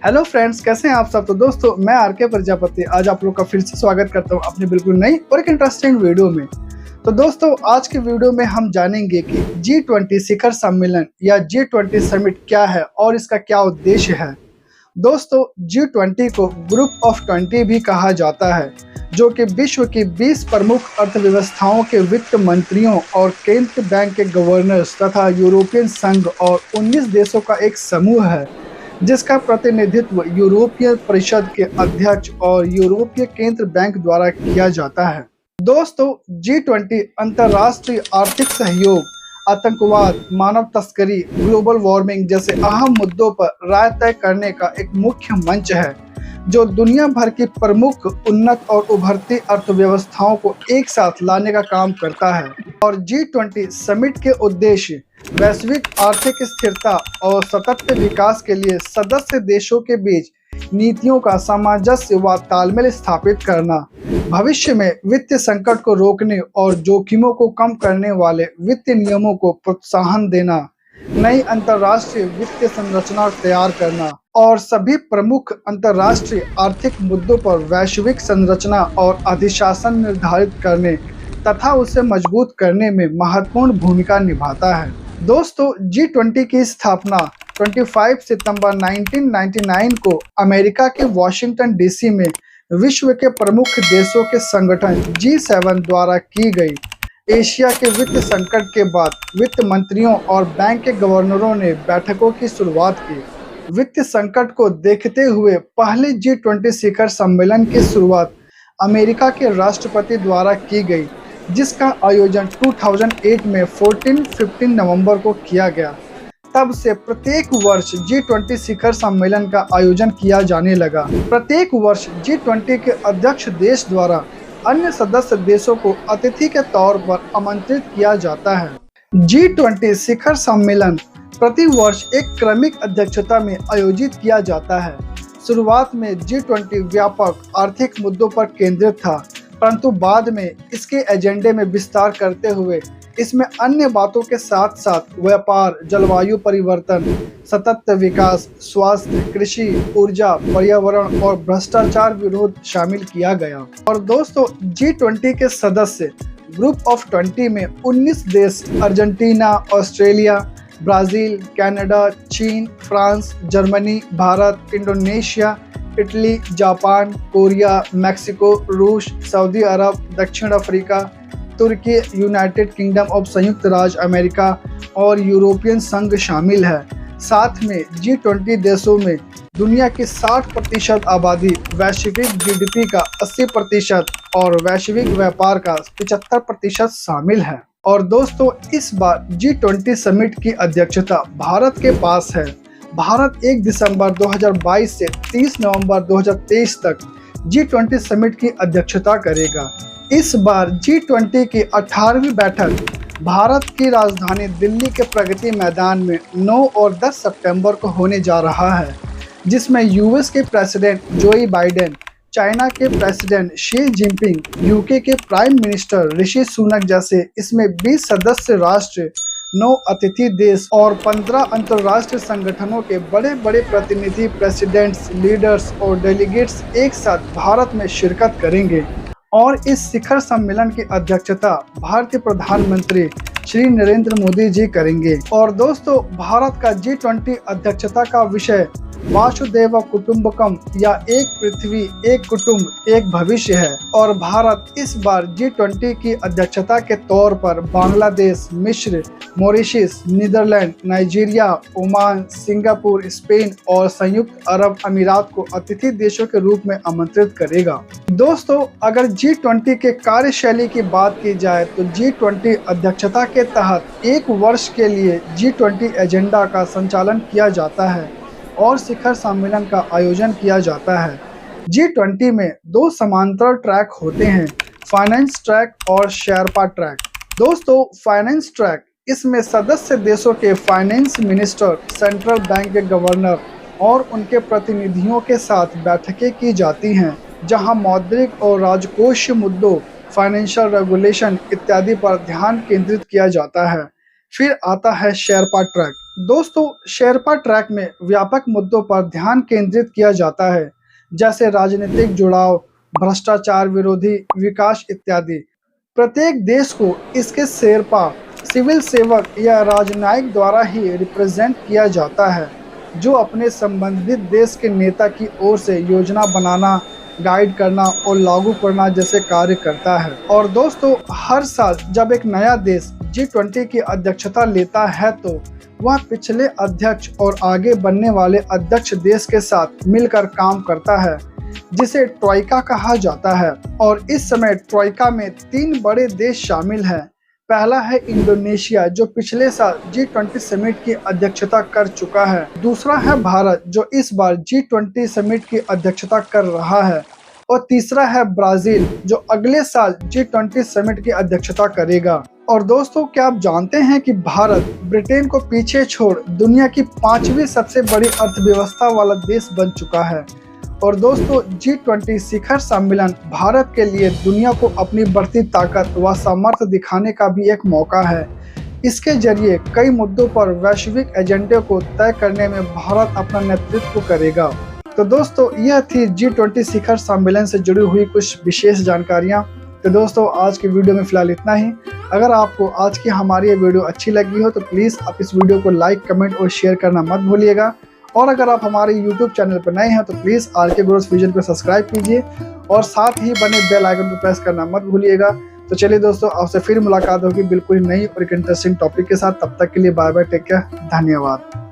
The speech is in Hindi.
हेलो फ्रेंड्स, कैसे हैं आप सब। तो दोस्तों, मैं आर.के. प्रजापति आज आप लोग का फिर से स्वागत करता हूं अपनी बिल्कुल नई और एक इंटरेस्टिंग वीडियो में। तो दोस्तों, आज के वीडियो में हम जानेंगे कि G20 शिखर सम्मेलन या G20 समिट क्या है और इसका क्या उद्देश्य है। दोस्तों, G20 को ग्रुप ऑफ 20 भी कहा जाता है, जो कि विश्व की 20 प्रमुख अर्थव्यवस्थाओं के वित्त मंत्रियों और केंद्र बैंक के गवर्नर्स तथा यूरोपियन संघ और 19 देशों का एक समूह है, जिसका प्रतिनिधित्व यूरोपीय परिषद के अध्यक्ष और यूरोपीय केंद्र बैंक द्वारा किया जाता है। दोस्तों, G20 अंतर्राष्ट्रीय आर्थिक सहयोग, आतंकवाद, मानव तस्करी, ग्लोबल वार्मिंग जैसे अहम मुद्दों पर राय तय करने का एक मुख्य मंच है, जो दुनिया भर की प्रमुख उन्नत और उभरती अर्थव्यवस्थाओं को एक साथ लाने का काम करता है। और G20 समिट के उद्देश्य वैश्विक आर्थिक स्थिरता और सतत विकास के लिए सदस्य देशों के बीच नीतियों का सामंजस्य व तालमेल स्थापित करना, भविष्य में वित्तीय संकट को रोकने और जोखिमों को कम करने वाले वित्तीय नियमों को प्रोत्साहन देना, नई अंतर्राष्ट्रीय वित्तीय संरचना तैयार करना और सभी प्रमुख अंतर्राष्ट्रीय आर्थिक मुद्दों पर वैश्विक संरचना और अधिशासन निर्धारित करने तथा उसे मजबूत करने में महत्वपूर्ण भूमिका निभाता है। दोस्तों, G20 की स्थापना 25 सितंबर 1999 को अमेरिका के वाशिंगटन डीसी में विश्व के प्रमुख देशों के संगठन G7 द्वारा की गई। एशिया के वित्त संकट के बाद वित्त मंत्रियों और बैंक के गवर्नरों ने बैठकों की शुरुआत की। वित्त संकट को देखते हुए पहले G20 शिखर सम्मेलन की शुरुआत अमेरिका के राष्ट्रपति द्वारा की गई, जिसका आयोजन 2008 में 14-15 नवंबर को किया गया। तब से प्रत्येक वर्ष G20 शिखर सम्मेलन का आयोजन किया जाने लगा। प्रत्येक वर्ष G20 के अध्यक्ष देश द्वारा अन्य सदस्य देशों को अतिथि के तौर पर आमंत्रित किया जाता है। G20 शिखर सम्मेलन प्रति वर्ष एक क्रमिक अध्यक्षता में आयोजित किया जाता है। शुरुआत में G20 व्यापक आर्थिक मुद्दों पर केंद्रित था, परंतु बाद में इसके एजेंडे में विस्तार करते हुए इसमें अन्य बातों के साथ साथ व्यापार, जलवायु परिवर्तन, सतत विकास, स्वास्थ्य, कृषि, ऊर्जा, पर्यावरण और भ्रष्टाचार विरोध शामिल किया गया। और दोस्तों, G20 के सदस्य ग्रुप ऑफ 20 में 19 देश अर्जेंटीना, ऑस्ट्रेलिया, ब्राजील, कनाडा, चीन, France, Germany, Bharat, Indonesia, Italy, Japan, Korea, Mexico, रूस, सऊदी अरब, दक्षिण अफ्रीका, तुर्की, यूनाइटेड किंगडम ऑफ संयुक्त राज्य अमेरिका और यूरोपियन संघ शामिल है। साथ में G20 देशों में दुनिया की 60% आबादी, वैश्विक GDP का 80% और वैश्विक व्यापार का 75% शामिल है। और दोस्तों, इस बार G20 समिट की अध्यक्षता भारत के पास है। भारत 1 दिसंबर 2022 से 30 नवंबर 2023 तक G20 समिट की अध्यक्षता करेगा। इस बार G20 की 18वीं बैठक भारत की राजधानी दिल्ली के प्रगति मैदान में 9 और 10 सितंबर को होने जा रहा है, जिसमें यूएस के प्रेसिडेंट जोई बाइडेन, चाइना के प्रेसिडेंट शी जिनपिंग, यूके के प्राइम मिनिस्टर ऋषि सुनक जैसे इसमें 20 सदस्य राष्ट्र, 9 अतिथि देश और 15 अंतर्राष्ट्रीय संगठनों के बड़े बड़े प्रतिनिधि, प्रेसिडेंट्स, लीडर्स और डेलीगेट्स एक साथ भारत में शिरकत करेंगे। और इस शिखर सम्मेलन की अध्यक्षता भारतीय प्रधानमंत्री श्री नरेंद्र मोदी जी करेंगे। और दोस्तों, भारत का G20 अध्यक्षता का विषय वासुदेव कुटुंबकम या एक पृथ्वी, एक कुटुंब, एक भविष्य है। और भारत इस बार G20 की अध्यक्षता के तौर पर बांग्लादेश, मिस्र, Mauritius, Netherland, Nigeria, Oman, Singapore, Spain और संयुक्त अरब अमीरात को अतिथि देशों के रूप में आमंत्रित करेगा। दोस्तों, अगर G20 के कार्यशैली की बात की जाए तो G20 अध्यक्षता के तहत एक वर्ष के लिए G20 एजेंडा का संचालन किया जाता है और शिखर सम्मेलन का आयोजन किया जाता है। G20 में 2 समांतर ट्रैक होते हैं, फाइनेंस ट्रैक और शेरपा ट्रैक। दोस्तों, फाइनेंस ट्रैक, इसमें सदस्य देशों के फाइनेंस मिनिस्टर, सेंट्रल बैंक के गवर्नर और उनके प्रतिनिधियों के साथ बैठकें की जाती हैं, जहां मौद्रिक और राजकोषीय मुद्दों, फाइनेंशियल रेगुलेशन इत्यादि पर ध्यान केंद्रित किया जाता है। फिर आता है शेरपा ट्रैक, दोस्तों, शेरपा ट्रैक में व्यापक मुद्दों पर ध्यान केंद्रित किया जाता है, जैसे राजनीतिक जुड़ाव, भ्रष्टाचार विरोधी विकास इत्यादि। प्रत्येक देश को इसके शेरपा सिविल सेवक या राजनयिक द्वारा ही रिप्रेजेंट किया जाता है, जो अपने संबंधित देश के नेता की ओर से योजना बनाना, गाइड करना और लागू करना जैसे कार्य करता है। और दोस्तों, हर साल जब एक नया देश G20 की अध्यक्षता लेता है तो वह पिछले अध्यक्ष और आगे बनने वाले अध्यक्ष देश के साथ मिलकर काम करता है, जिसे ट्रोइका कहा जाता है। और इस समय ट्रोइका में 3 बड़े देश शामिल हैं। पहला है इंडोनेशिया, जो पिछले साल G20 समिट की अध्यक्षता कर चुका है। दूसरा है भारत, जो इस बार G20 समिट की अध्यक्षता कर रहा है। और तीसरा है ब्राजील, जो अगले साल G20 समिट की अध्यक्षता करेगा। और दोस्तों, क्या आप जानते हैं कि भारत ब्रिटेन को पीछे छोड़ दुनिया की 5वीं सबसे बड़ी अर्थव्यवस्था वाला देश बन चुका है। और दोस्तों, G20 शिखर सम्मेलन भारत के लिए दुनिया को अपनी बढ़ती ताकत व सामर्थ्य दिखाने का भी एक मौका है। इसके जरिए कई मुद्दों पर वैश्विक एजेंडे को तय करने में भारत अपना नेतृत्व करेगा। तो दोस्तों, यह थी G20 शिखर सम्मेलन से जुड़ी हुई कुछ विशेष जानकारियाँ। तो दोस्तों, आज की वीडियो में फिलहाल इतना ही। अगर आपको आज की हमारी ये वीडियो अच्छी लगी हो तो प्लीज़ आप इस वीडियो को लाइक, कमेंट और शेयर करना मत भूलिएगा। और अगर आप हमारे YouTube चैनल पर नए हैं तो प्लीज़ आरके ग्रोथ विजन को सब्सक्राइब कीजिए और साथ ही बने बेल आइकन को प्रेस करना मत भूलिएगा। तो चलिए दोस्तों, आपसे फिर मुलाकात होगी बिल्कुल नई और एक इंटरेस्टिंग टॉपिक के साथ। तब तक के लिए बाय बाय, टेक केयर, धन्यवाद।